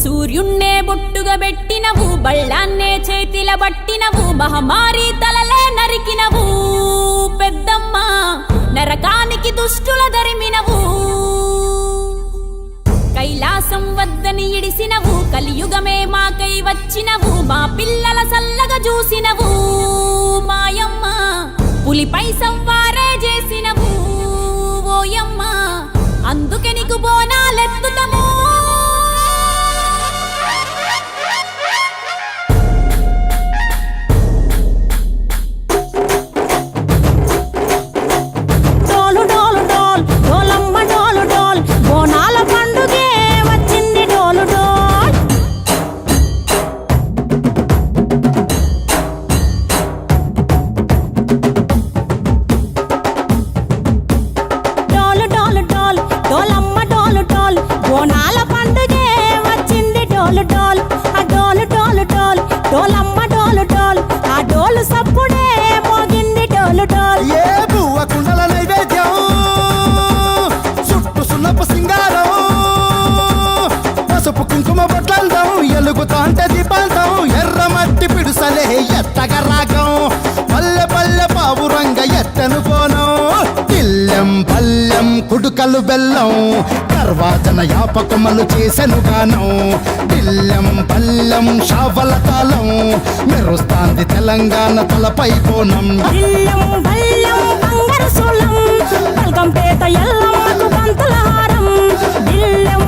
సూర్యున్నే బొట్టుగా పెట్టినవు, బళ్ళాన్నే చేతిల పట్టినవు, మహమారి తలలే నరికినవు పెద్దమ్మ, నరకానికి దుష్టుల దరిమినవు. కైలాసం వద్దని ఇడిసినవు, కలియుగమే మాకై వచ్చినవు, మా పిల్లల సల్లగా చూసినవు మాయమ్మ, పులిపై సవ్వారే చేసినవు ఓయమ్మ, అందుకే నీకు బోనాలెత్తుతము. ఎలుగుతాంటే దీపాంతం ఎర్రమట్టి పిడుసలే ఎత్తగ రాగం, పల్లె పల్లె పావురంగ ఎత్తను పోనం, పిల్లెం పల్లెం కుడుకలు బెల్లం, తర్వాతన యాపకమలు చేసెను గానం, పిల్లెం పల్లెం షావల తాళం, మెరుస్తాంది తెలంగాణ తలపై కోణం. ఎల్లమ్మకు పంతుల హారం, బిల్లెం